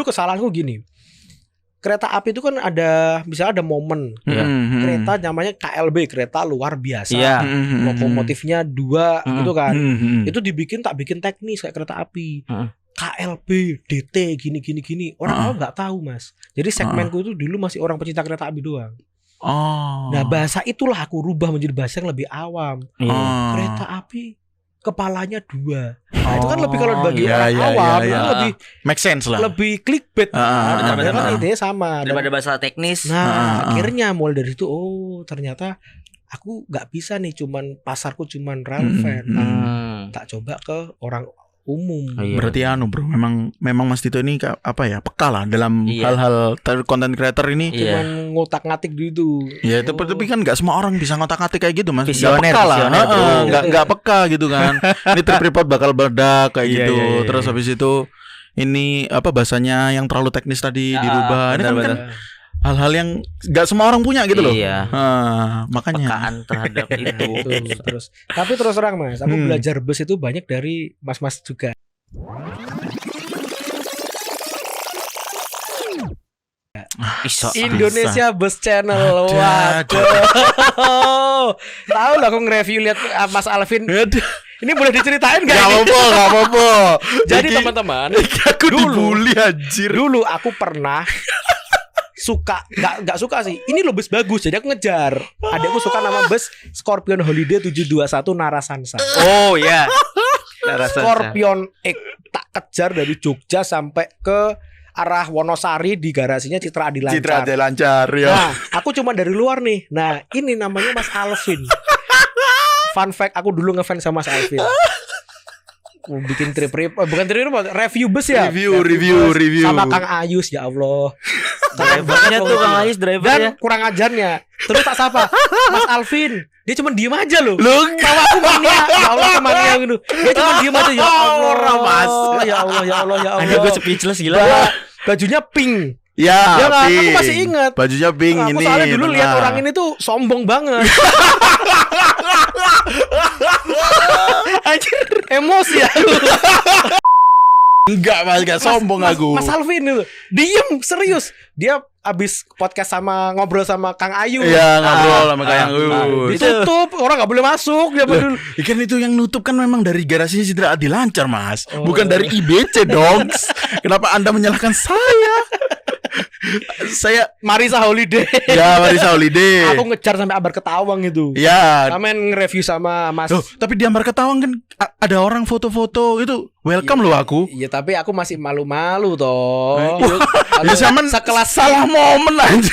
dulu kesalahanku gini. Kereta api itu kan ada misalnya ada momen kereta namanya KLB, kereta luar biasa. Lokomotifnya 2 gitu kan. Itu tak bikin teknis kayak kereta api. KLB, DT gini. Orang nggak tahu, Mas. Jadi segmenku itu dulu masih orang pecinta kereta api doang. Nah, bahasa itulah aku rubah menjadi bahasa yang lebih awam. Kereta api kepalanya 2. Nah, itu kan lebih kalau bagi orang awam itu lebih make sense lah. Lebih clickbait. Kan intinya sama. Daripada bahasa teknis. Nah, akhirnya mulai dari itu ternyata aku nggak bisa nih pasarku cuman Ralven. Tak coba ke orang umum. Berarti bro, memang Mas Tito ini peka lah dalam hal-hal content creator ini. Cuman ngotak-ngatik gitu. Ya itu tapi kan nggak semua orang bisa ngotak-ngatik kayak gitu, Mas. Visioner, peka lah. Nggak peka gitu kan. Ini trip report bakal meledak kayak gitu. Terus habis itu ini bahasanya yang terlalu teknis tadi dirubah. Ini kan hal-hal yang nggak semua orang punya gitu loh. Makanya pekaan terhadap itu. Tapi terus terang, Mas, aku belajar bus itu banyak dari mas-mas juga. Indonesia Bus Channel. Tahu lah aku nge-review lihat Mas Alvin. Ini boleh diceritain gak? Gak apa-apa. Jadi teman-teman, aku dibully anjir. Dulu aku pernah suka, nggak suka sih. Ini loh bus bagus, jadi aku ngejar. Adekku suka nama bus Scorpion Holiday 721 Narasansa. Oh ya. Scorpion X tak kejar dari Jogja sampai ke arah Wonosari di garasinya Citra Adi Lancar. Ya. Nah, aku cuma dari luar nih. Nah, ini namanya Mas Alvin. Fun fact, aku dulu ngefans sama Mas Alvin. Bikin review bus ya. Review sama Kang Ayus, ya Allah. Drivernya tuh Kang Ayus driver ya. Kurang ajarnya. Terus tak sapa Mas Alvin. Dia cuma diem aja loh. Tahu aku mania. Ya Allah kemania gitu. Dia cuma diem aja. Ya Allah Mas. Ya Allah. Ada gue speechless gila. Bajunya pink. Ya kan? Aku masih ingat. Bajunya pink aku ini. Aku soalnya dulu lihat orang ini tuh sombong banget. Anjir, emosi ya. Enggak sombong aku. Mas Alvin itu diem serius. Dia abis podcast ngobrol sama Kang Ayu. Iya, ngobrol sama Kang Ayu. Ditutup, orang nggak boleh masuk. Dia Ikan itu yang nutup kan memang dari garasinya Citra Adi Lancar, Mas. Bukan dari IBC, dong. Kenapa Anda menyalahkan saya? Saya Marisa Holiday. Ya, Marisa Holiday. Aku ngejar sampai Ambar Ketawang itu. Ya. Kamen nge-review sama Mas. Tapi di Ambar Ketawang kan ada orang foto-foto itu. Welcome loh aku. Iya, tapi aku masih malu-malu toh. Ya zaman sekelas salah momen anjir.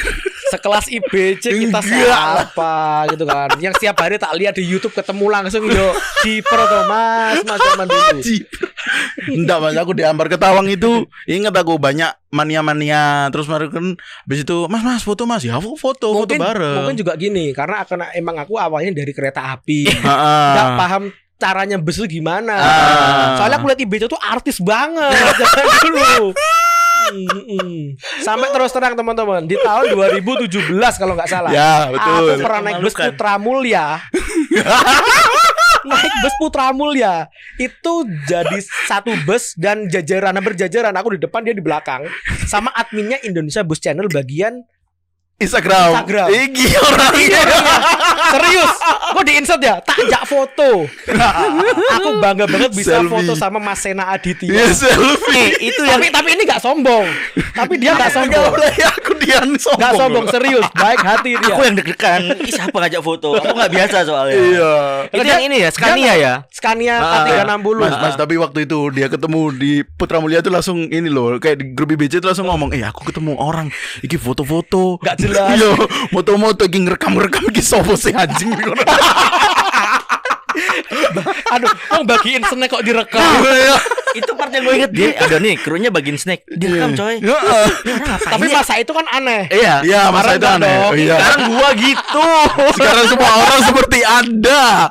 Sekelas IBC kita siapa gitu kan. Yang setiap hari tak lihat di YouTube ketemu langsung yo. Jiper tuh Mas zaman dulu. Enggak, Mas, aku di Ambar Ketawang itu ingat aku banyak mania-mania. Terus mereka kan habis itu, Mas foto Mas. Ya foto bareng. Mungkin juga gini, karena emang aku awalnya dari kereta api. Enggak paham caranya bus itu gimana. Soalnya aku lihat IBC tuh artis banget dulu. Sampai terus terang teman-teman, di tahun 2017 kalau nggak salah. Ya, betul. Aku pernah naik bus Putra Mulya. Naik bus Putra Mulya itu jadi satu bus dan berjajaran. Aku di depan, dia di belakang. Sama adminnya Indonesia Bus Channel bagian Instagram. Iki orangnya. Serius. Gue di-insert ya, tak ajak foto. Aku bangga banget bisa foto sama Mas Sena Aditya. Selfie. Itu tapi ini gak sombong. Tapi dia gak sombong. Aku dia sombong. Gak sombong, serius. Baik hati dia. Aku yang deg-degan. Siapa ngajak foto? Aku gak biasa soalnya. Iya. Itu yang ini ya, Scania ya. Scania A360. Mas, tapi waktu itu dia ketemu di Putra Mulya tuh langsung ini loh, kayak di grup IBC tuh langsung ngomong, aku ketemu orang iki foto-foto. Gak jelas. Iya, moto-moto iki ngerekam iki sopo sih anjing. Aduh, bagiin snack kok direkam. Itu part yang gue inget. Dia ada nih, krunya bagiin snack. Direkam coy. Tapi masa itu kan aneh. Iya, masa itu aneh. Sekarang gua gitu. Sekarang semua orang seperti Anda.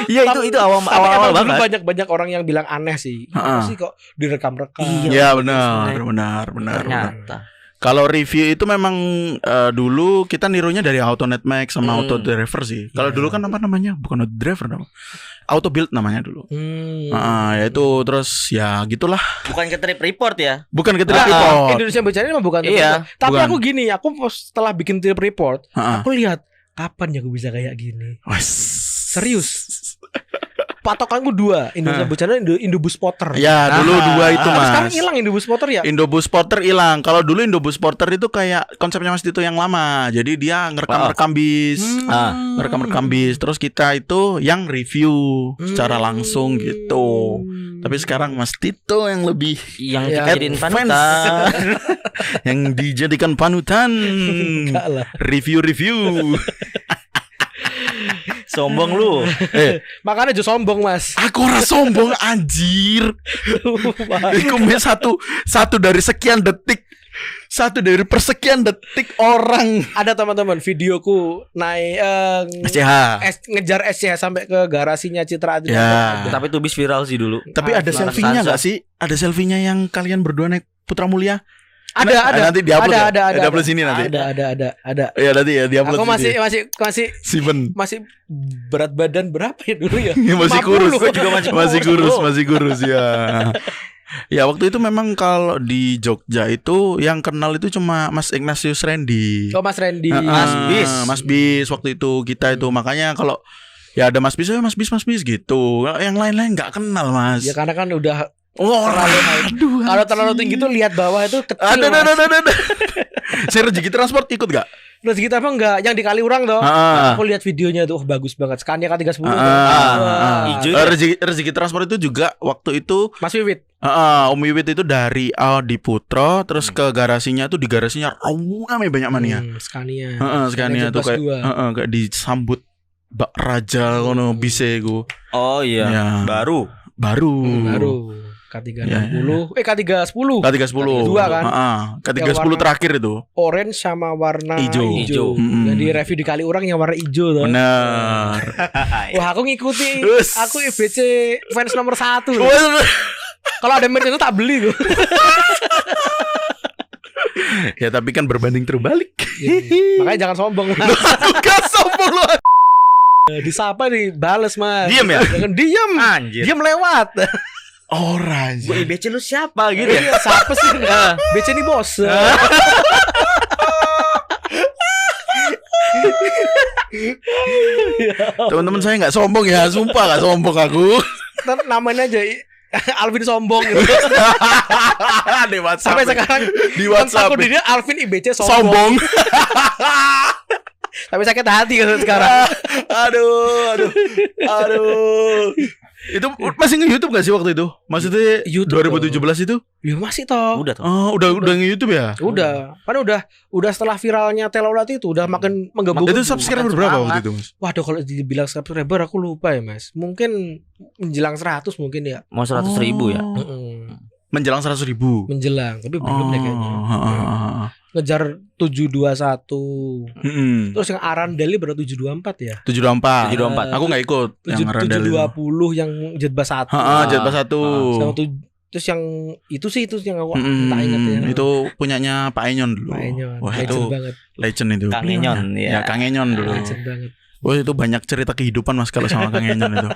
Iya, itu awal-awal banget. Banyak orang yang bilang aneh sih. Apa sih kok direkam-rekam? Iya, benar. Ternyata. Kalau review itu memang dulu kita nirunya dari AutoNet Max sama AutoDriver sih. Kalau dulu kan apa namanya? Bukan AutoDriver dong. Auto Build namanya dulu. Ya itu terus ya gitulah. Bukan ke trip report ya? Bukan ke trip report. Indonesia Bencana memang bukan. Iya. Tapi bukan. aku gini, aku setelah bikin trip report, aku lihat kapan ya aku bisa kayak gini. Serius. Patokanku 2, Indonesia Bencana, Indobus Spotter. Ya dulu 2 itu mas. Sekarang hilang Indobus Spotter ya? Indobus Spotter hilang. Kalau dulu Indobus Spotter itu kayak konsepnya Mas Dito yang lama. Jadi dia ngerekam bis, ngerekam bis. Terus kita itu yang review secara langsung gitu. Tapi sekarang Mas Dito yang lebih yang dijadiin panutan. Yang dijadikan panutan. Review. Sombong lu. Makanya aja sombong mas. Aku ora sombong anjir. Iku satu dari sekian detik. Satu dari persekian detik orang. Ada teman-teman videoku naik SCH ngejar SCH sampai ke garasinya Citra Adi. Ya. Tapi itu bis viral sih dulu. Tapi ada selfie-nya gak sih? Ada selfie-nya yang kalian berdua naik Putra Mulia? Ada. Nanti diupload ada. Ada upload sini nanti. Ada. Ya nanti ya diupload. Aku Simen. masih berat badan berapa ya dulu ya? Masih kurus. Gue juga masih kurus ya. Ya waktu itu memang kalau di Jogja itu yang kenal itu cuma Mas Ignatius Randy. Oh Mas Randy. Mas Bis waktu itu kita itu makanya kalau ya ada Mas Bis gitu. Yang lain-lain nggak kenal Mas. Ya karena kan udah aduh, kalau terlalu tinggi tuh lihat bawah itu kecil. Ada. Saya rezeki transport ikut gak? Rezeki apa enggak? Yang di Kaliurang toh. Aku lihat videonya tuh bagus banget. Scania K310. Hijau. Rezeki transport itu juga waktu itu Mas Wiwit. Om Wiwit itu dari di Putro terus ke garasinya tuh, di garasinya ramai banyak mania. Scania. Scania tuh kayak disambut Bak Raja ngono bise ku. Oh iya. Ya. Baru. K360 K310 K310 kan K310 terakhir itu orange sama warna hijau. Jadi review di Kaliurang yang warna hijau tuh. Bener. Wah aku ngikuti. Aku IBC fans nomor 1. Kalau ada merch itu tak beli tuh. Ya tapi kan berbanding terbalik. Makanya jangan sombong. Bukan sombong lu. Disapa nih bales mas. Diam ya. Jangan diam. Anjir. Diam lewat. Orang Gue IBC lu siapa gitu ya? Siapa sih? BC ini bos. Teman-teman saya nggak sombong ya, sumpah nggak sombong aku. Namanya aja Alvin sombong gitu. Di WhatsApp. Sampai sekarang di WhatsApp. Aku dia Alvin IBC sombong. Tapi sakit hati kan sekarang. Aduh. Itu masih nge-YouTube gak sih waktu itu? Maksudnya YouTube 2017 itu? Ya masih toh. Udah toh. Oh, udah nge-YouTube ya? Udah. Kan udah setelah viralnya Telolat itu udah makin menggebu. Itu subscriber berapa waktu itu, Mas? Waduh, kalau dibilang subscriber aku lupa ya, Mas. Mungkin menjelang 100 mungkin ya. Mau 100.000 ya? Menjelang 100.000. Menjelang, tapi belum deh kayaknya. Ngejar 721. Terus yang Arandali berapa 724 ya? 724. Aku enggak ikut yang Arandali. 720 yang Jetbus 1. Jetbus 1. Terus yang itu yang aku tak ingat ya. Itu punyanya Pak Enyon dulu. Pak Enyon. Wah, legend itu banget. Legend itu. Kang Enyon ya. Kang Enyon dulu. Legend banget. Wah, itu banyak cerita kehidupan Mas kalau sama Kang Enyon itu.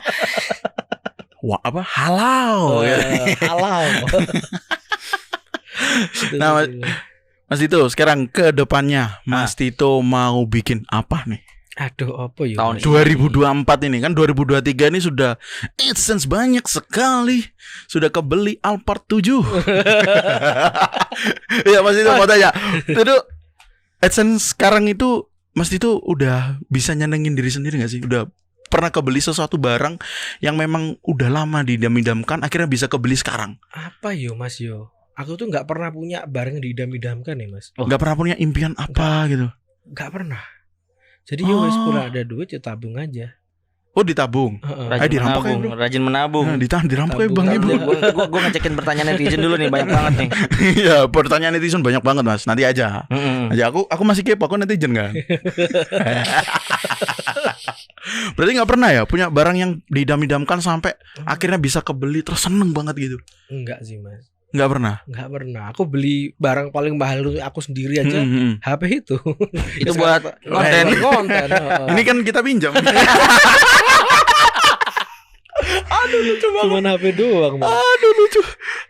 Wah, apa? Halau. Halau. Nah, Mas Tito, sekarang ke depannya Mas Tito mau bikin apa nih? Aduh, apa ya? Tahun 2024 ini kan 2023 ini sudah AdSense banyak sekali. Sudah kebeli Alphard 7. Ya, Mas Tito mau tanya. Itu AdSense sekarang itu Mas Tito udah bisa nyenengin diri sendiri gak sih? Udah pernah kebeli sesuatu barang yang memang udah lama didam-idamkan akhirnya bisa kebeli sekarang? Apa yo Mas yo? Aku tuh nggak pernah punya barang yang diidam-idamkan ya Mas. Nggak pernah punya impian apa gitu? Nggak pernah. Jadi yo wes pula ada duit ya tabung aja. Oh ditabung. Rajin menabung. Nah, dirampok ya Bang Ibu. Gue ngecekin pertanyaan netizen dulu nih, banyak banget nih. Iya, pertanyaan netizen banyak banget Mas. Nanti aja. Aja aku masih kepo, aku netizen kan. Berarti nggak pernah ya punya barang yang didam-idamkan sampai akhirnya bisa kebeli terus seneng banget gitu? Enggak sih Mas. Nggak pernah. Nggak pernah. Aku beli barang paling mahal untuk aku sendiri aja. HP itu. Itu buat konten. Ini kan kita pinjam. Aduh lucu banget. Cuman HP doang. Aduh lucu.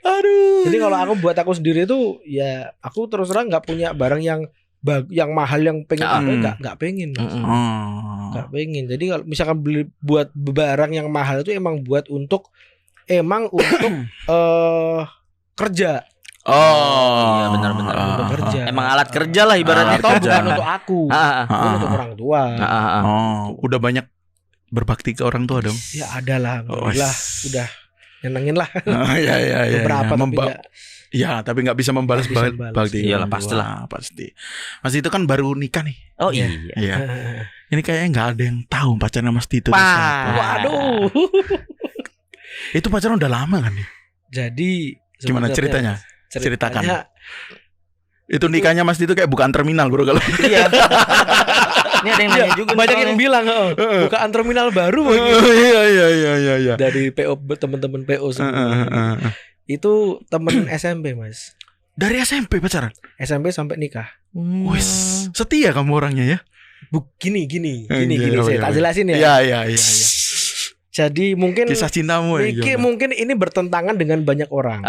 Aduh. Jadi kalau aku buat aku sendiri itu ya aku terus terang nggak punya barang yang mahal yang pengen nggak pengen. Nggak pengen. Jadi kalau misalkan beli buat barang yang mahal itu emang untuk kerja. Iya benar. Untuk kerja. Emang alat kerja lah ibaratnya. Atau bukan untuk aku. Bukan untuk orang tua. Udah banyak berbakti ke orang tua dong. Ya ada lah. Alhamdulillah udah nyenengin lah. Ya. Beberapa Ya, tapi nggak bisa membalas bakti. Iyalah pastilah. Pasti. Mas itu kan baru nikah nih. Oh iya. Ini kayaknya nggak ada yang tahu pacarnya Mas Tito. Waduh. Itu pacaran udah lama kan nih? Jadi gimana ceritanya? Ceritakan. Itu nikahnya Mas Tito kayak bukaan terminal bro kalau. Iya. Ini ada yang nanya juga. Banyak yang bilang bukaan terminal baru. Iya. Dari PO teman-teman PO semua. Itu temen SMP Mas. Dari SMP pacaran? SMP sampai nikah. Wis, setia kamu orangnya ya? Gini. Saya tak jelasin ya. Iya. Jadi mungkin kisah cintamu ya. Mungkin ini bertentangan dengan banyak orang.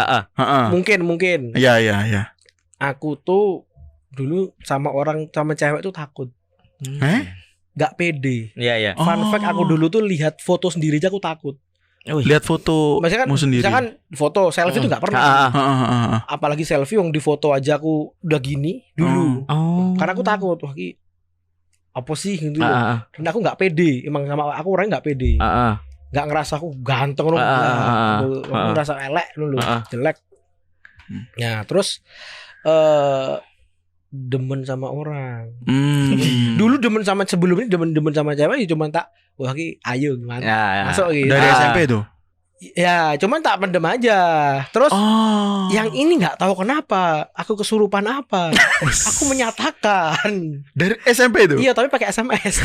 Mungkin. Iya. Aku tuh dulu sama cewek tuh takut. Gak pede. Iya. Fun fact aku dulu tuh lihat foto sendiri aja aku takut. Lihat foto sendiri. Misalkan foto selfie itu nggak pernah. Apalagi selfie yang di foto aja aku udah gini dulu. Karena aku takut apa sih gitu. Dan aku nggak pede. Emang sama aku orangnya nggak pede. Nggak ngerasa aku ganteng loh. Aku ngerasa elek dulu, jelek. Nah terus demen sama orang. Dulu demen sama sebelum ini demen sama cewek ya cuma tak ayo gimana masuk gitu. Dari SMP tuh. Ya cuman tak pendem aja. Terus yang ini nggak tahu kenapa aku kesurupan apa. Aku menyatakan dari SMP tuh. Iya tapi pakai SMS.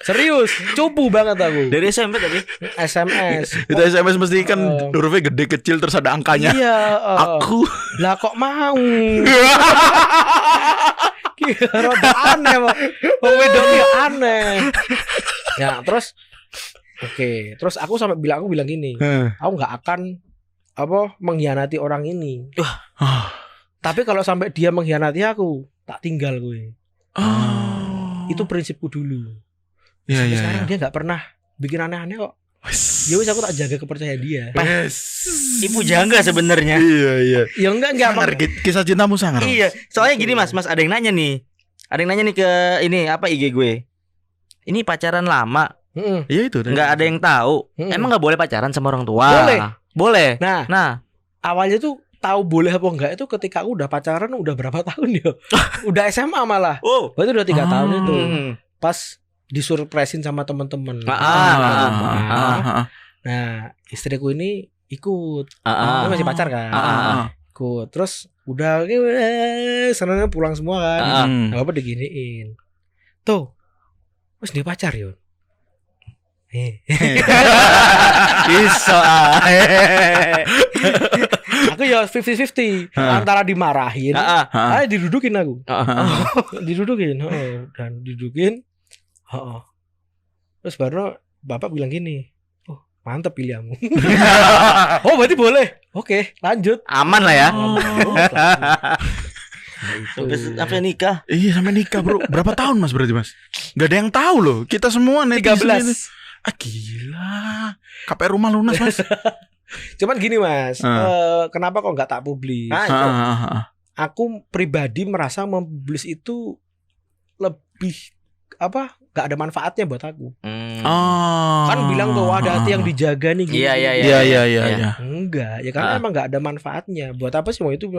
Serius, cupu banget aku. Dari SMP tapi SMS. Itu SMS mesti kan hurufnya gede kecil terus ada angkanya. Iya. Aku. Lah kok mau? Rada aneh Pak. Wedoknya aneh. Ya terus terus aku sampai bilang gini. Aku nggak akan mengkhianati orang ini. Tapi kalau sampai dia mengkhianati aku, tak tinggal gue. Itu prinsipku dulu. Sekarang dia nggak pernah bikin aneh-aneh kok. Ya wis aku tak jaga kepercayaan dia. Ibu jangga sebenarnya. Iya. Ya enggak kisah cintamu sangar. Iya. Soalnya gini Mas ada yang nanya nih. Ada yang nanya nih ke ini IG gue. Ini pacaran lama. Iya itu. Enggak ada yang tahu. Emang enggak boleh pacaran sama orang tua? Boleh. Nah, awalnya tuh tahu boleh apa enggak itu ketika aku udah pacaran udah berapa tahun ya? Udah SMA malah. Berarti udah 3 tahun itu. Pas disurpresin sama teman-teman. Nah, istriku ini ikut. Dia masih pacar kan. Ikut. Terus udah senangnya pulang semua kan. Apa diginiin. Tuh. Terus dia pacar yuk. Bisa. Aku ya 50-50 antara dimarahin, didudukin aku. Didudukin, dan didudukin. Terus baru bapak bilang gini, oh mantep pilihanmu. Oh berarti boleh. Oke lanjut. Aman lah ya. Sampai nikah. Iya sampai nikah bro. Berapa tahun Mas berarti Mas? Gak ada yang tahu loh. Kita semua netizen 13 ini. Gila. KPR rumah lunas Mas. Cuman gini Mas, kenapa kok nggak tak publis? Aku pribadi merasa mempublis itu lebih nggak ada manfaatnya buat aku. Kan bilang tuh ada hati yang dijaga nih. Iya. Enggak, ya karena emang nggak ada manfaatnya. Buat apa sih mau itu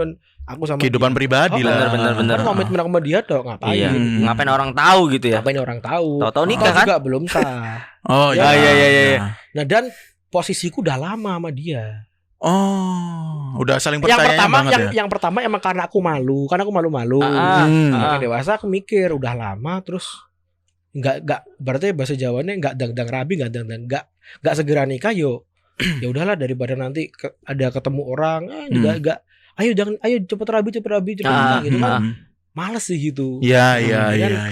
aku sama kehidupan dia. pribadi lah. Bener. Kan komitmen sama dia dong ngapain? Iya. Ngapain orang tahu gitu ya? Ngapain orang tahu? Tahu nikah kan? Juga belum sah. Oh iya. Nah dan posisiku udah lama sama dia. Udah saling percaya banget ya. Yang pertama emang karena aku malu, Karena dewasa aku mikir udah lama terus nggak berarti bahasa Jawanya nggak dang rabi nggak segera nikah yo ya udahlah daripada nanti ada ketemu orang juga enggak, ayo cepet rabi gitu kan. Males sih gitu. Iya.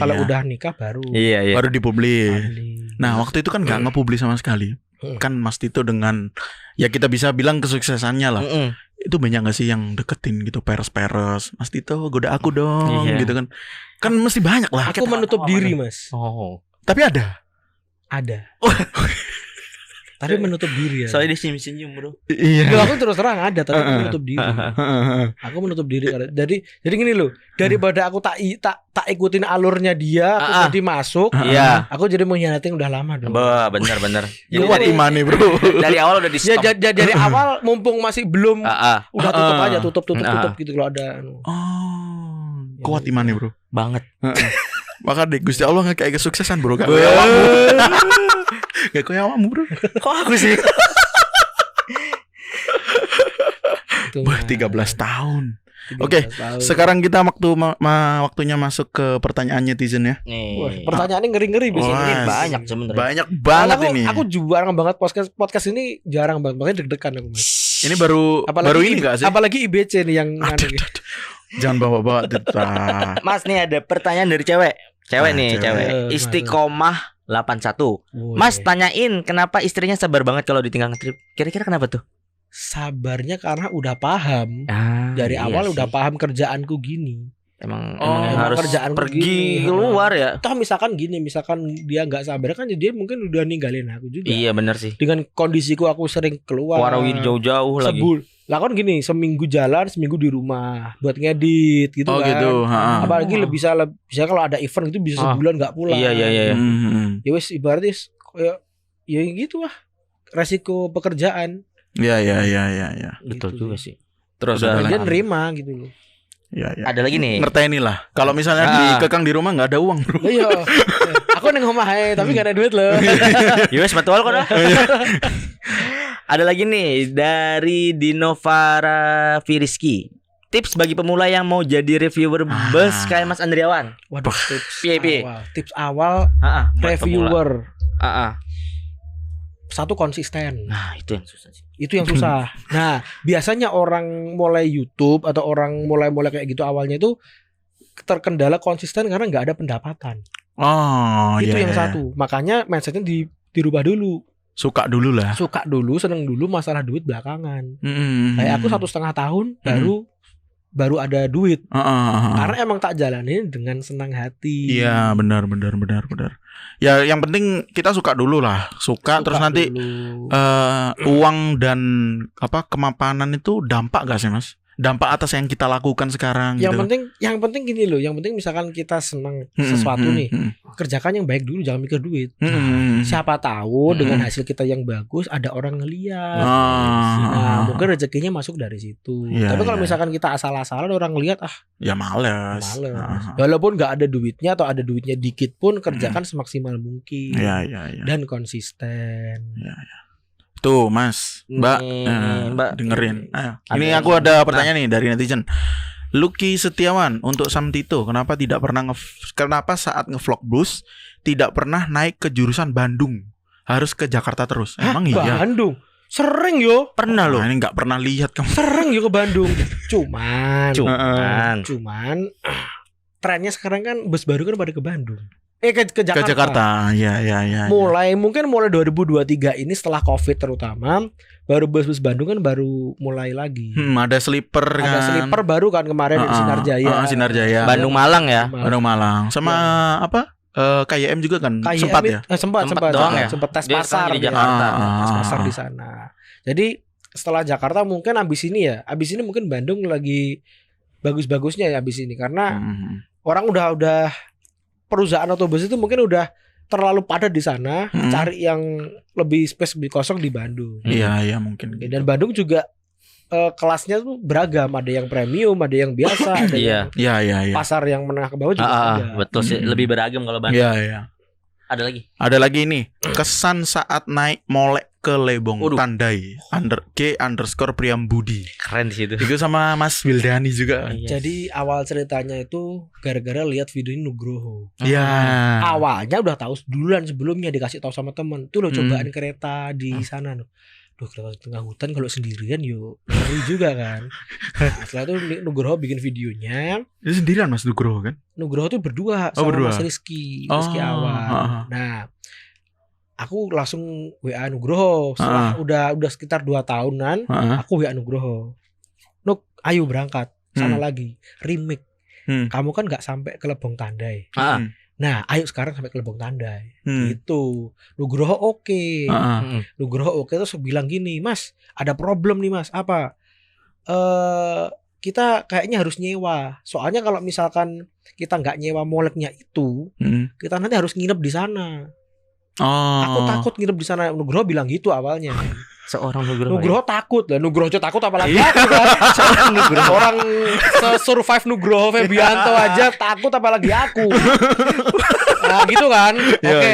Kalau udah nikah baru baru dipublis. Nah, waktu itu kan enggak ngepublis sama sekali. Kan Mas Tito dengan ya kita bisa bilang kesuksesannya lah. Itu banyak gak sih yang deketin gitu, peres Mas Tito goda aku dong gitu kan. Kan mesti banyak lah. Aku menutup diri Mas. Tapi ada. Tapi menutup diri ya. Soalnya dia senyum bro. Iya. Loh, aku terus terang ada, tapi aku menutup diri. Aku menutup diri. Jadi gini loh, daripada aku tak ikutin alurnya dia, aku jadi masuk. Iya. Aku jadi mengkhianati yang udah lama dong. Benar. Kuat imannya bro. Dari awal udah di stop. Ya, dari awal mumpung masih belum, udah tutup aja, tutup gitu kalau ada. Kuat imannya bro. Banget. Maka deh Gusti Allah nggak kayak kesuksesan bro. Gak kayak awakmu bro. Kok aku sih? 13 tahun. Oke, sekarang kita waktunya masuk ke pertanyaan netizen ya. Pertanyaannya ngeri-ngeri bisa. Banyak sebenarnya. Banyak banget ini. Aku jarang banget podcast ini jarang banget. Makanya deg-degan aku Mas. Ini baru ini enggak sih? Apalagi IBC nih yang Jangan bawa-bawa Mas nih ada pertanyaan dari cewek. Cewek. Istiqomah 81. Mas tanyain kenapa istrinya sabar banget kalau ditinggal ngetrip. Kira-kira kenapa tuh? Sabarnya karena udah paham. Dari awal udah paham kerjaanku gini. Emang harus kerjaan pergi keluar ya. Toh misalkan dia nggak sabar kan dia mungkin udah ninggalin aku juga. Iya benar sih. Dengan kondisiku aku sering keluar. Warawin jauh-jauh lagi. Lah kan gini, seminggu jalan, seminggu di rumah buat ngedit gitu kan. Gitu. Apalagi bisa kalau ada event itu bisa sebulan nggak pulang. Iya. Ya wes ibaratnya ya gitu lah. Resiko pekerjaan. Iya. Betul juga sih. Terus dia nerima gitu loh. Ya. Ada lagi nih. Ngerteni lah. Kalau misalnya dikekang di rumah nggak ada uang bro. Iya. Aku neng omah tapi nggak ada duit loh. Yes betul kok dah. Ada lagi nih dari Dinovara Firiski. Tips bagi pemula yang mau jadi reviewer bus kayak Mas Andriawan. Waduh, tips Tips awal reviewer. Satu konsisten. Nah, itu yang susah sih. Nah, biasanya orang mulai YouTube atau orang mulai kayak gitu awalnya itu terkendala konsisten karena nggak ada pendapatan. Itu yang satu. Makanya mindsetnya dirubah dulu. Suka dulu, seneng dulu, masalah duit belakangan. Kayak aku 1,5 tahun baru ada duit. Karena emang tak jalanin dengan senang hati. Iya, benar. Ya, yang penting kita suka dulu lah. Suka terus nanti uang dan kemapanan itu dampak gak sih Mas? Dampak atas yang kita lakukan sekarang. Yang penting gini loh. Yang penting misalkan kita senang sesuatu nih, kerjakan yang baik dulu, jangan mikir duit. Siapa tahu dengan hasil kita yang bagus ada orang ngeliat. Nah, mungkin rezekinya masuk dari situ. Tapi kalau misalkan kita asal-asalan orang ngeliat, ya males. Walaupun nggak ada duitnya atau ada duitnya dikit pun kerjakan semaksimal mungkin. Dan konsisten. Tuh Mas, Mbak dengerin. Ini aku ada pertanyaan nih dari netizen. Lucky Setiawan untuk Sam Tito, kenapa saat ngevlog bus tidak pernah naik ke jurusan Bandung, harus ke Jakarta terus? Emang iya? Bandung sering yo. Pernah loh. Ini nggak pernah lihat kamu. Sering yo ke Bandung. Cuman trennya sekarang kan bus baru kan pada ke Bandung. Ke Jakarta. Ke Jakarta. Ya. Mulai 2023 ini setelah Covid terutama, baru bus-bus Bandung kan baru mulai lagi. Ada sleeper kan. Ada sleeper baru kan kemarin di Sinarjaya. Sinarjaya. Bandung Malang ya. Bandung Malang. Sama KYM juga kan. Sempat ya? Sempat doang ya. Sempat tes dia pasar di Jakarta. Tes pasar di sana. Jadi setelah Jakarta mungkin abis ini mungkin Bandung lagi bagus-bagusnya ya abis ini karena orang udah perusahaan otobus itu mungkin udah terlalu padat di sana, cari yang lebih space lebih kosong di Bandung. Iya mungkin. Dan Bandung juga kelasnya tuh beragam, ada yang premium, ada yang biasa, ada yang pasar yang menengah ke bawah juga ada. Betul sih, lebih beragam kalau Bandung. Iya. Ada lagi nih, kesan saat naik molek ke Lebong Tandai _G_Priambudi. Keren sih itu. Itu sama Mas Wildani juga. Jadi awal ceritanya itu gara-gara lihat video ini Nugroho. Iya. Awalnya udah tahu duluan sebelumnya dikasih tahu sama temen. Tuh lo cobaan kereta di sana loh. kereta di tengah hutan kalau sendirian yuk ngeri juga kan. Nah, setelah itu Nugroho bikin videonya. Itu sendirian Mas Nugroho kan? Nugroho tuh berdua sama Mas Rizky Awan. Nah, aku langsung WA Nugroho setelah udah sekitar 2 tahunan. Aku WA Nugroho, Nuk, ayo berangkat sana lagi remake. Kamu kan nggak sampai ke Lebong Tandai. Nah, ayo sekarang sampai ke Lebong Tandai. Gitu. Nugroho oke. Nugroho oke terus bilang gini, Mas, ada problem nih Mas. Apa? Kita kayaknya harus nyewa. Soalnya kalau misalkan kita nggak nyewa moleknya itu, kita nanti harus nginep di sana. Aku takut nginep di sana. Nugroho bilang gitu awalnya. Seorang Nugroho takut lah. Nugroho takut apalagi aku kan. Seorang Nugroho. Orang survive Nugroho Febianto aja takut apalagi aku. Nah gitu kan. Oke.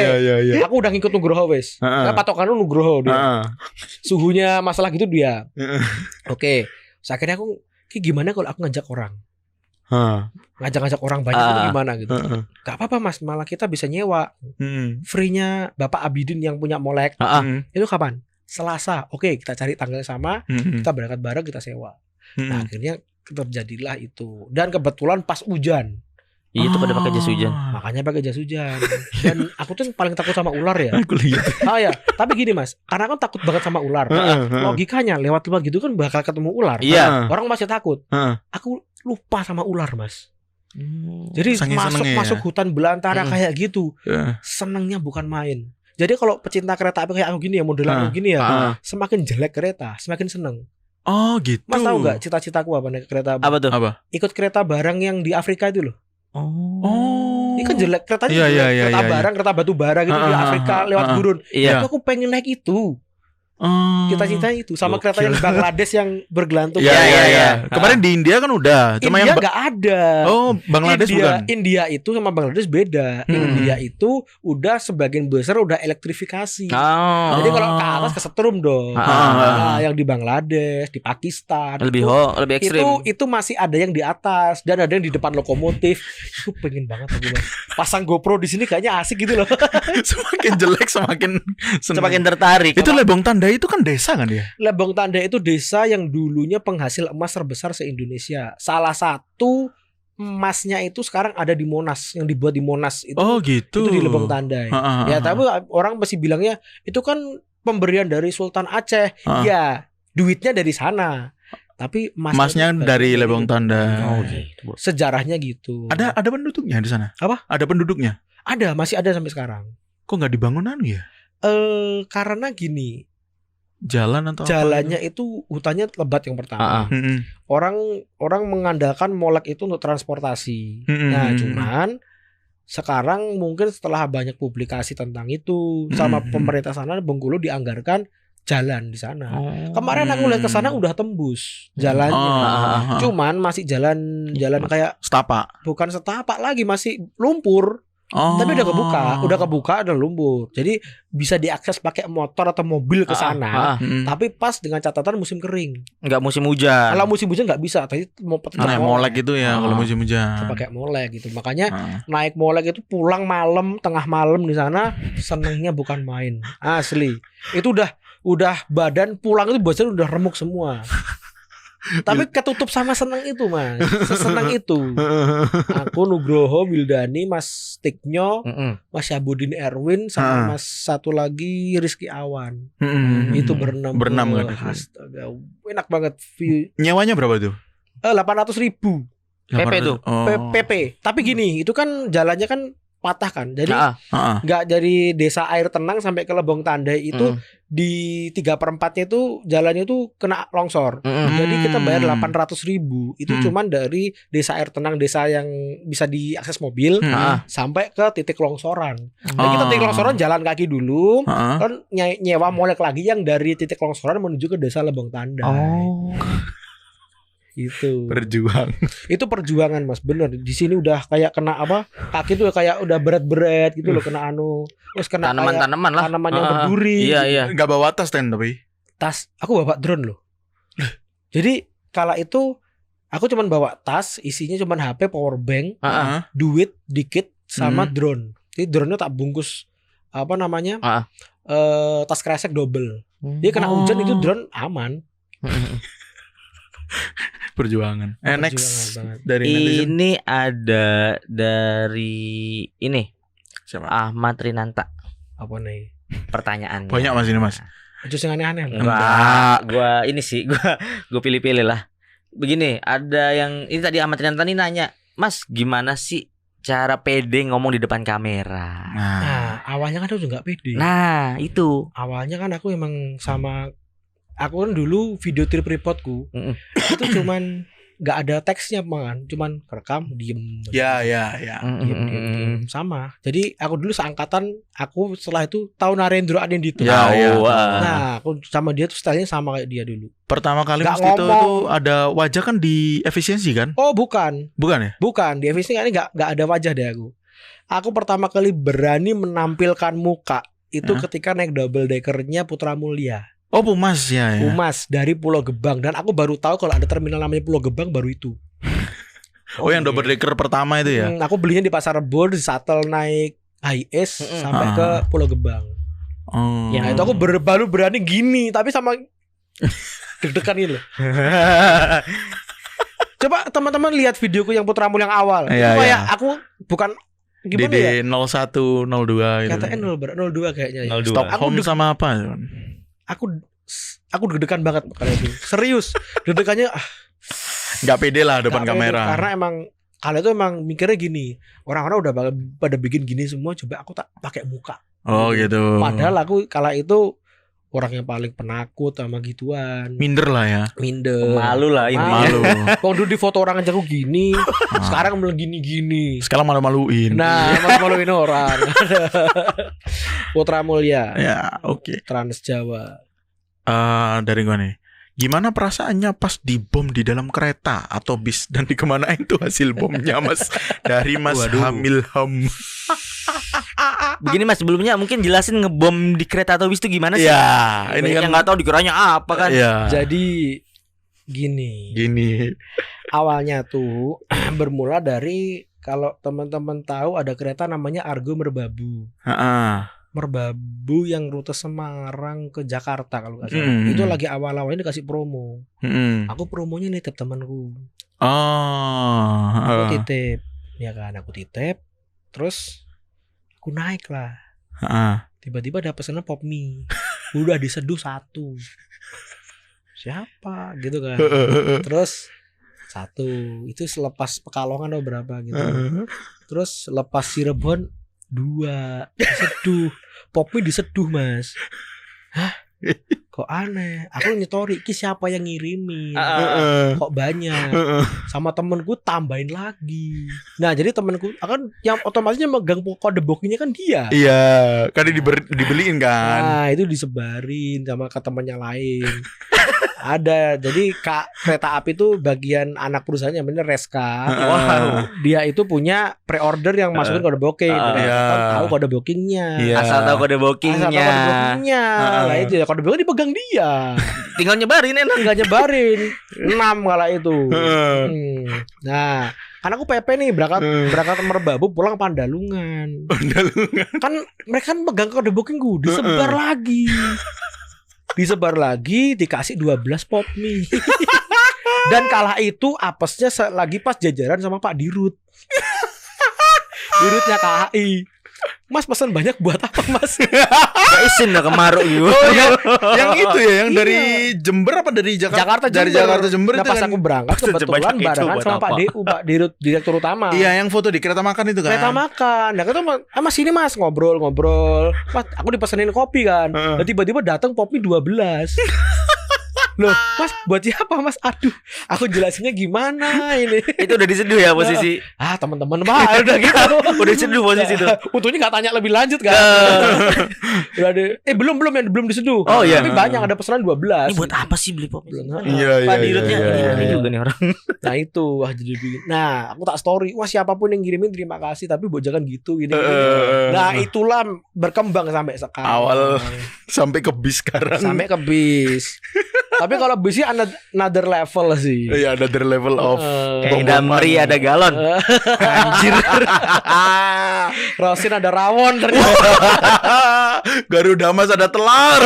Aku udah ngikut Nugroho wes. Nah, patokan lu Nugroho dia. Suhunya masalah gitu dia. Oke. Akhirnya aku gimana kalau aku ngajak orang? Ngajak-ngajak orang banyak itu gimana gitu. Gak apa-apa Mas, malah kita bisa nyewa. Free-nya Bapak Abidin yang punya molek. Itu kapan? Selasa. Oke, kita cari tanggal sama, kita berangkat bareng, kita sewa. Nah, akhirnya terjadilah itu. Dan kebetulan pas hujan. Itu pada pakai jas hujan. Makanya pakai jas hujan. Dan aku tuh paling takut sama ular ya. Aku lihat. Ya, tapi gini Mas, karena kan takut banget sama ular. Logikanya lewat gitu kan bakal ketemu ular. Orang masih takut. Aku lupa sama ular Mas. Jadi masuk hutan belantara kayak gitu. Senangnya bukan main. Jadi kalau pecinta kereta api kayak aku gini ya, modelan aku gini ya, semakin jelek kereta, semakin seneng. Oh gitu. Mas tahu nggak cita-citaku apa naik kereta? Apa tuh? Ikut kereta barang yang di Afrika itu loh. Ini kan jelek keretanya, kereta barang, kereta batu bara gitu di Afrika lewat gurun. Itu aku pengen naik itu. Cita-citanya itu sama kereta yang Bangladesh yang bergelantung. Iya. Kemarin di India kan udah. Cuma India nggak ada. Oh, Bangladesh bukan. India itu sama Bangladesh beda. India itu udah sebagian besar udah elektrifikasi. Jadi kalau ke atas kesetrum dong. Nah, yang di Bangladesh, di Pakistan lebih ekstrim. Itu masih ada yang di atas dan ada yang di depan lokomotif. Itu pengen banget aku Mas. Pasang GoPro di sini kayaknya asik gitu loh. Semakin jelek semakin tertarik. Itu Lebong Tandai itu kan desa kan ya? Lebong Tandai itu desa yang dulunya penghasil emas terbesar se-Indonesia. Salah satu emasnya itu sekarang ada di Monas, yang dibuat di Monas itu. Oh gitu. Itu di Lebong Tandai. Ya tapi orang masih bilangnya itu kan pemberian dari Sultan Aceh. Ya, duitnya dari sana. Tapi emasnya dari Lebong Tandai. Gitu. Sejarahnya gitu. Ada penduduknya di sana? Apa? Ada penduduknya? Ada, masih ada sampai sekarang. Kok nggak dibangun ya? Karena gini. Jalannya itu hutannya lebat yang pertama. Orang mengandalkan molek itu untuk transportasi. Nah, cuman sekarang mungkin setelah banyak publikasi tentang itu sama pemerintah sana Bengkulu dianggarkan jalan di sana. Kemarin aku lihat ke sana udah tembus jalannya. Cuman masih jalan kayak setapak. Bukan setapak lagi, masih lumpur. Tapi udah kebuka ada lumpur. Jadi bisa diakses pakai motor atau mobil ke sana. Tapi pas dengan catatan musim kering. Enggak musim hujan. Kalau musim hujan enggak bisa. Tadi mau pakai molek gitu ya kalau musim hujan. Pakai molek gitu. Makanya naik molek itu pulang malam, tengah malam di sana senengnya bukan main. Asli. Itu udah badan pulang itu biasanya udah remuk semua. Tapi ketutup sama senang itu Mas. Sesenang itu. Aku Nugroho Wildani, Mas Tiknyo, Mas Syabudin Erwin, sama Mas satu lagi Rizky Awan. Itu berenam kan. Astaga, enak banget. Nyewanya berapa tuh? 800.000 PP tuh. PP. Tapi gini, itu kan jalannya kan patah kan. Jadi nggak dari desa Air Tenang sampai ke Lebong Tandai itu di 3/4-nya itu jalannya itu kena longsor. Jadi kita bayar 800.000. Itu cuman dari desa Air Tenang, desa yang bisa diakses mobil sampai ke titik longsoran. Jadi kita titik longsoran jalan kaki dulu, kan nyewa molek lagi yang dari titik longsoran menuju ke desa Lebong Tandai. Itu perjuangan Mas, bener. Di sini udah kayak kena apa, kaki tuh kayak udah berat-berat gitu loh, kena terus kena tanaman lah, tanaman yang berduri. Iya. Nggak bawa tas tapi aku bawa drone loh. Jadi kala itu aku cuman bawa tas, isinya cuman HP, power bank, duit dikit sama drone. Jadi drone-nya tak bungkus apa namanya? Tas kresek double. Dia kena hujan itu drone aman. Perjuangan. Next dari ini netizen. Ada dari ini. Siapa? Ahmad Rinanta. Apa nih? Pertanyaannya. Banyak Mas ini Mas. Terus yang aneh-aneh. Enggak. Gua ini sih, gua pilih-pilih lah. Begini, ada yang ini tadi Ahmad Rinanta nih nanya, "Mas, gimana sih cara pede ngomong di depan kamera?" Nah, awalnya kan aku juga gak pede. Nah, itu. Awalnya kan aku emang sama aku kan dulu video trip reportku itu cuman nggak ada teksnya kan, cuman rekam diem. Ya. Diem. Sama. Jadi aku dulu seangkatan, aku setelah itu tahu Narendra Adendito. Ya. Nah, aku sama dia tuh stylenya sama kayak dia dulu. Pertama kali Mas Tito itu ada wajah kan di efisiensi kan? Oh bukan ya? Bukan di efisiensi ini nggak ada wajah deh aku. Aku pertama kali berani menampilkan muka itu ketika naik double deckernya Putra Mulia. Oh Pumas ya. Pumas dari Pulau Gebang. Dan aku baru tahu kalau ada terminal namanya Pulau Gebang baru itu. Yang double decker pertama itu ya. Aku belinya di Pasar Rebo, di shuttle naik HIS sampai ke Pulau Gebang. Nah itu aku baru berani gini. Tapi sama deg-degan ini loh. Coba teman-teman lihat videoku yang Putra Mulia yang awal. Itu kayak aku bukan gimana ya? 01, 02 itu. Katanya 02 kayaknya ya. Stockholm sama apa? Aku deg-degan banget kali itu. Serius. Deg-degannya nggak pede lah depan kamera. Karena emang kali itu emang mikirnya gini, orang-orang udah pada bikin gini semua, coba aku tak pakai muka. Oh gitu. Padahal aku kala itu orang yang paling penakut sama gituan. Minder lah ya. Minder. Malu lah ini. Malu. Kalau dulu di foto orang aja aku gini, sekarang malah gini-gini. Sekarang malu-maluin. Nah, malu-maluin orang. Putra Mulia. Ya, oke. Trans Jawa. Dari gua nih. Gimana perasaannya pas dibom di dalam kereta atau bis dan dikemanain tuh hasil bomnya Mas? Dari Mas Hamilham. Begini Mas, sebelumnya mungkin jelasin ngebom di kereta atau bis itu gimana sih? Ya, ini kan nggak tahu dikiranya apa kan? Ya. Jadi gini. Awalnya tuh bermula dari kalau teman-teman tahu ada kereta namanya Argo Merbabu. Merbabu yang rute Semarang ke Jakarta kalau nggak salah. Itu lagi awal-awalnya dikasih promo. Aku promonya nitip temanku. Aku titip, ya kan, aku titip. Terus aku naik lah. Tiba-tiba ada pesanan pop mie. Udah diseduh 1. Siapa gitu kan. Terus 1 itu selepas Pekalongan atau berapa gitu. Terus lepas Cirebon 2 diseduh. Pop mie diseduh Mas. Hah? Kok aneh. Aku nyetori, ki siapa yang ngirimin? Kok banyak? Sama temenku tambahin lagi. Nah jadi temenku akan yang otomatisnya megang kode bookingnya kan dia. Iya, kan dibeliin kan. Nah itu disebarin sama ke temannya lain. Ada, jadi kereta api itu bagian anak perusahaannya namanya Reska. Dia itu punya pre-order yang masukin kode booking. Tahu kode bookingnya. Asal tahu kode bookingnya. Lah itu kode booking dipegang dia. Tinggal nyebarin enak. Tinggal nyebarin 6 kala itu. Nah, karena aku PP nih berangkat Merbabu pulang Pandalungan. Kan mereka kan pegang kode bookingku, disebar lagi, dikasih 12 pop mie. Dan kala itu apesnya lagi pas jajaran sama Pak Dirut. Dirutnya KHI. Mas pesan banyak buat apa Mas? Gak isin lah kemaruk gitu. yang itu ya, yang dari Jember apa dari Jakarta? Dari Jakarta Jember nah, itu pas kan. aku berangkat kebetulan barengan sama Pak DU, Pak Dirut, direktur utama. Iya, yang foto di kereta makan itu kan. Kereta makan. Nah, kita Mas sini Mas ngobrol. Mas, aku dipesenin kopi kan. Dan tiba-tiba datang kopi 12. Loh, Mas buat siapa Mas? Aduh, aku jelasinnya gimana ini? Itu udah diseduh ya posisi. Teman-teman mah udah gitu. Udah diseduh posisi itu. Untungnya enggak tanya lebih lanjut kan. Udah ada belum diseduh. Oh iya. Tapi banyak ada pesanan 12. Ini buat apa sih beli pop? Iya. Pak Dirutnya ini juga nih orang. Nah itu jadi bikin. Nah, aku tak story. Wah, siapapun yang ngirimin terima kasih, tapi buat jangan gitu gini. Nah, itulah berkembang sampai sekarang. Awal sampai ke bis sekarang. Sampai ke bis. Tapi kalau bisi another level sih. Iya, another level of. Kayak Damri ada galon. Anjir. Rosin ada rawon ternyata. Garuda Mas ada telar.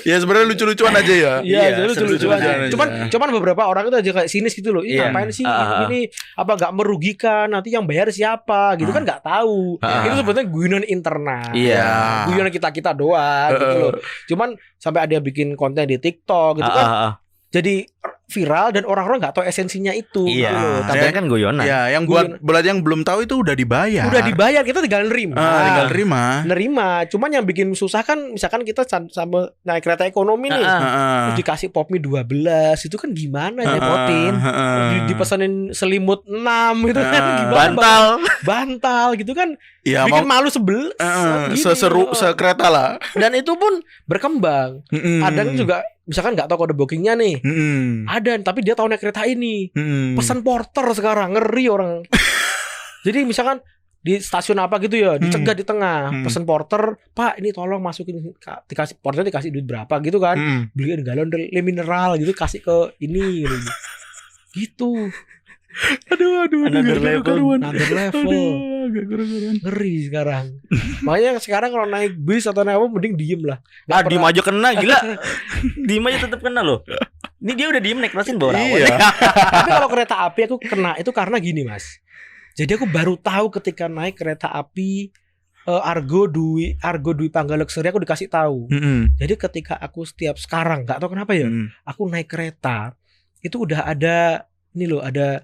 Ya sebenarnya lucu-lucuan aja ya. Iya, lucu-lucuan aja. Cuman beberapa orang itu aja kayak sinis gitu loh. Ngapain sih ini apa nggak merugikan? Nanti yang bayar siapa? Gitu kan nggak tahu. Itu sebetulnya guyonan internal. Iya. Guyonan kita doang gitu loh. Cuman sampai ada yang bikin konten di TikTok gitu kan. Jadi viral dan orang-orang nggak tahu esensinya itu. Iya. Gitu loh. Tapi kan guyonan. Ya, yang buat yang belum tahu itu udah dibayar. Udah dibayar, kita tinggal nerima. Nerima. Cuman yang bikin susah kan misalkan kita sama naik kereta ekonomi nih. Terus dikasih pop mie 12, itu kan gimana nyepotin. Dipesenin selimut 6 gitu kan gimana. Bantal gitu kan. Ya, bikin malu seseru sekereta lah. Dan itu pun berkembang. Kadang juga misalkan nggak tahu kode bookingnya nih. Ada, tapi dia tahu naik kereta ini. Pesan porter sekarang, ngeri orang. Jadi misalkan di stasiun apa gitu ya, dicegat di tengah, pesan porter, Pak ini tolong masukin, dikasih porter dikasih duit berapa gitu kan, beliin galon le mineral gitu, kasih ke ini gitu. Aduh, Another level. Ngeri sekarang. Makanya sekarang kalau naik bis atau naik apa mending diem lah. Diem aja kena gila. Diem aja tetap kena loh. Ini dia udah diem naik mesin bawa rawon. Iya. Tapi kalau kereta api aku kena itu karena gini Mas. Jadi aku baru tahu ketika naik kereta api Argo Dwi Pangga Luxury aku dikasih tahu. Jadi ketika aku setiap sekarang nggak tahu kenapa ya, aku naik kereta itu udah ada ini loh, ada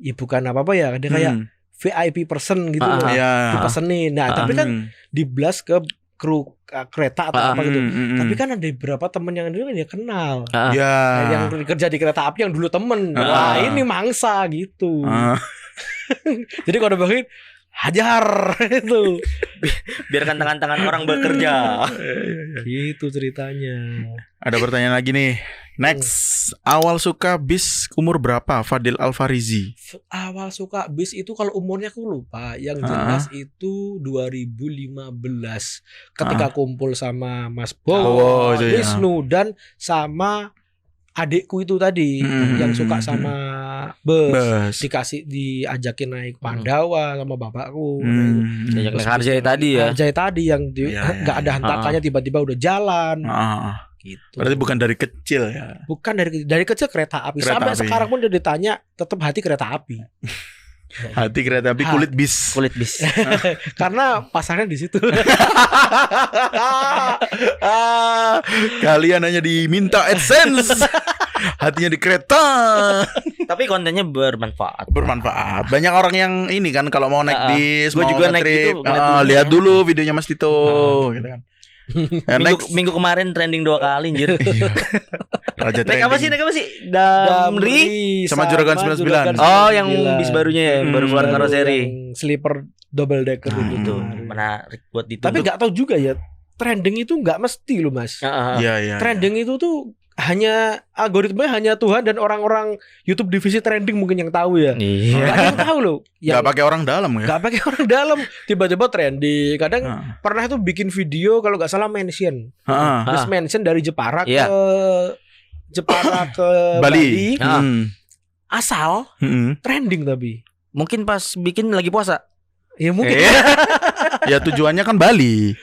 ya bukan apa-apa ya, ada kayak VIP person gitu loh. Dipesenin. Nah, tapi kan di blast ke kru kereta atau apa gitu. Tapi kan ada beberapa temen yang dulu dia kenal. Yang kerja di kereta api yang dulu temen. Wah, ini mangsa gitu. Jadi kalau bagian hajar itu. Biarkan tangan-tangan orang bekerja. Gitu ceritanya. Ada pertanyaan lagi nih. Next, awal suka bis umur berapa? Fadil Alfarizi. Awal suka bis itu kalau umurnya aku lupa. Yang jelas itu 2015 ketika kumpul sama Mas Bowo, Wisnu dan sama adikku itu tadi yang suka sama bus. Diajakin naik Pandawa sama bapakku. Naik Harjai tadi ya. Harjai tadi yang nggak ada hentakannya tiba-tiba udah jalan. Gitu. Berarti bukan dari kecil ya? Bukan dari kecil kereta api. Sampai sekarang pun udah ditanya tetap hati kereta api. Hati kereta api kulit bis. Karena pasarnya di situ. Kalian hanya diminta AdSense. Hatinya di kereta. Tapi kontennya bermanfaat. Banyak orang yang ini kan kalau mau naik bis, gue juga naik trip, lihat dulu videonya Mas Tito gitu kan. Minggu kemarin trending 2 kali anjir. Raja naik apa sih? Damri sama Juragan 99. Oh, yang bis barunya yang baru keluar karoseri. Sleeper double decker itu. Menarik buat ditonton. Tapi enggak tahu juga ya. Trending itu enggak mesti loh, Mas. Iya. Trending itu tuh hanya algoritmanya hanya Tuhan dan orang-orang YouTube divisi trending mungkin yang tahu ya. Gak ada yang tahu loh. Gak pakai orang dalam ya. Gak pakai orang dalam. Tiba-tiba trending. Kadang pernah tuh bikin video kalau nggak salah mention. Terus mention dari Jepara ke Bali. Asal trending tapi. Mungkin pas bikin lagi puasa. Ya mungkin. Ya tujuannya kan Bali.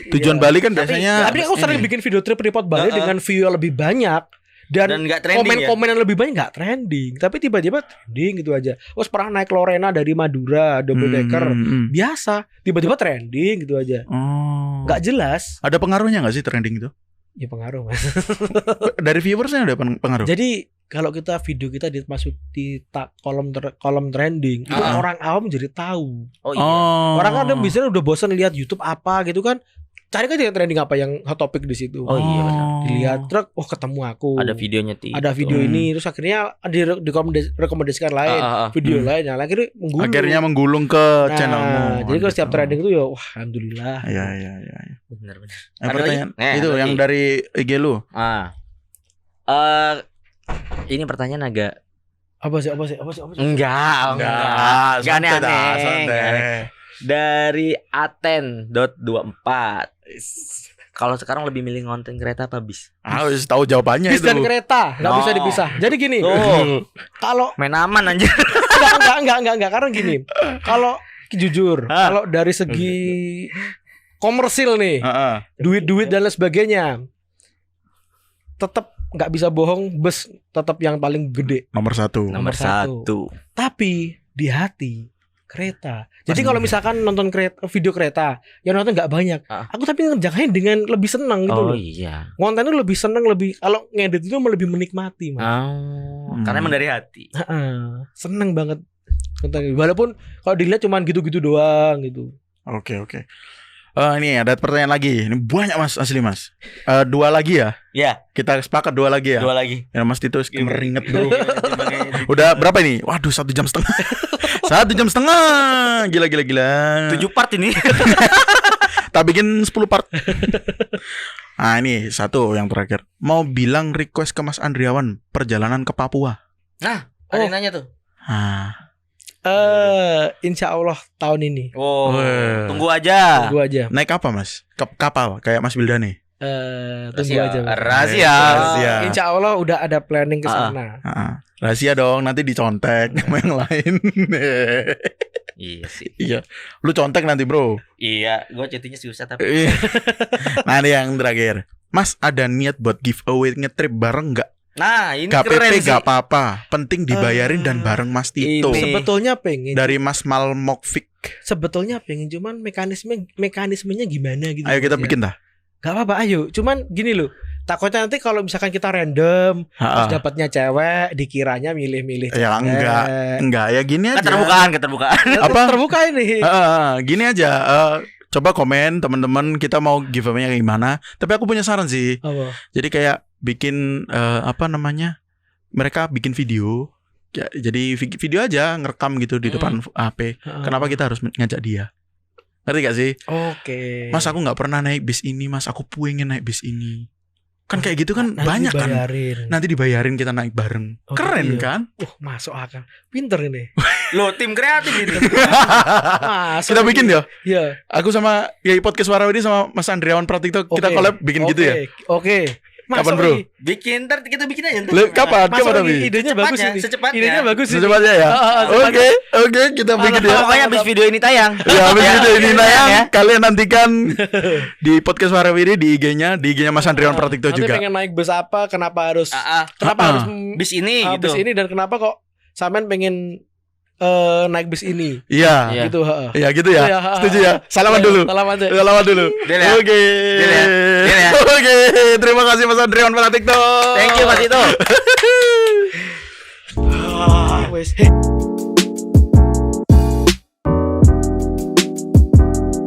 Tujuan Bali kan biasanya. Tapi aku sering bikin video trip report Bali dengan view yang lebih banyak dan komen-komen yang lebih banyak nggak trending. Tapi tiba-tiba trending gitu aja. Terus pernah naik Lorena dari Madura double decker biasa, tiba-tiba trending gitu aja. Nggak jelas. Ada pengaruhnya nggak sih trending itu? Ya pengaruh Mas. Dari viewersnya ada pengaruh. Jadi kalau video kita dimasuk di kolom trending, itu orang awam jadi tahu. Orang kan biasanya udah bosan lihat YouTube apa gitu kan. Cari aja trending apa yang hot topic di situ. Dilihat truk, ketemu aku. Ada videonya ada video ini, terus akhirnya direkomendasikan lain, video lain, yang akhirnya menggulung ke channelmu. Jadi kalau setiap trending itu ya, wah, alhamdulillah. Iya. Benar. Pertanyaan itu yang dari IG lu. Ini pertanyaan agak apa sih? Enggak aneh. Dari Aten.24 Kalau sekarang lebih milih ngonten kereta apa bis? Harus tahu jawabannya bis itu. dan kereta nggak bisa dipisah. Jadi gini, kalau main aman anjir. enggak karena gini. Kalau jujur, kalau dari segi komersil nih, duit dan lain sebagainya, tetap nggak bisa bohong, bus tetap yang paling gede. Nomor satu. Tapi di hati kereta. Jadi kalau misalkan nonton video kereta, yang nonton nggak banyak. Aku tapi ngerjain dengan lebih senang gitu loh. Iya. Ngonten itu lebih senang, lebih kalau ngedit itu lebih menikmati, Mas. Karena emang dari hati. Seneng banget. Walaupun kalau dilihat cuman gitu-gitu doang gitu. Oke. Ini ada pertanyaan lagi. Ini banyak Mas, asli Mas. 2 lagi ya? Ya. Kita sepakat 2 lagi ya? 2 lagi. Ya Mas Tito keringet bro. Udah berapa ini? Waduh 1 jam setengah. 1 jam setengah. Gila. 7 part ini. Tak bikin 10 part. Nah ini satu yang terakhir. Mau bilang request ke Mas Andriawan perjalanan ke Papua. Nah, ada yang nanya tuh. Insya Allah tahun ini. Tunggu aja. Naik apa Mas? Kapal kayak Mas Bilda nih. Tunggu aja. Rahasia. Insya Allah udah ada planning ke sana. Rahasia dong, nanti dicontek sama yang lain. Iya sih. Iya. Lu contek nanti, Bro. Iya, gue chattingnya susah tapi. Nah, ini yang terakhir. Mas, ada niat buat giveaway ngetrip bareng nggak? Nah, ini KPP keren sih. gak apa-apa, penting dibayarin dan bareng Mas Tito. Sebetulnya pengen. Dari Mas Malmokfik. Sebetulnya pengen, cuman mekanismenya gimana gitu. Ayo kita bikin dah. Gak apa-apa, ayo. Cuman gini loh, takutnya nanti kalau misalkan kita random, terus dapatnya cewek, dikiranya milih-milih. Ya enggak ya gini aja. Keterbukaan. Apa? Terbuka ini. Gini aja. Coba komen teman-teman kita mau giveaway-nya gimana. Tapi aku punya saran sih. Apa? Jadi kayak bikin mereka bikin video. Ya, jadi video aja ngerekam gitu di depan HP. Kenapa kita harus ngajak dia? Ngerti gak sih? Oke. Mas aku gak pernah naik bis ini Mas, aku pengen naik bis ini. Kan kayak gitu kan banyak dibayarin. kan. Nanti dibayarin kita naik bareng. Keren kan? Masuk akal. Pinter ini. Loh, tim kreatif ini. Kita bikin ya. Iya. Aku sama Yai Podcast Warawiri sama Mas Andriawan Pratikto kita collab bikin gitu ya. Oke. Kapan bro? Bikin, ntar kita bikin aja. Kapan tapi? Idenya bagus ini. Secepatnya Secepatnya ya. Oke, kita bikin ya. Pokoknya habis video ini tayang. Ya, habis video ini tayang, kalian nantikan di Podcast Warawiri di IG-nya Mas Andriawan Pratikto juga. Nanti pengen naik bus apa? Kenapa harus bis ini gitu. Bis ini dan kenapa kok sampean pengen naik bis ini? Iya. Gitu, Iya gitu ya. Setuju ya. Salaman dulu. Oke. Terima kasih Mas Andriawan Pratikto. Thank you Mas Tito. Wes.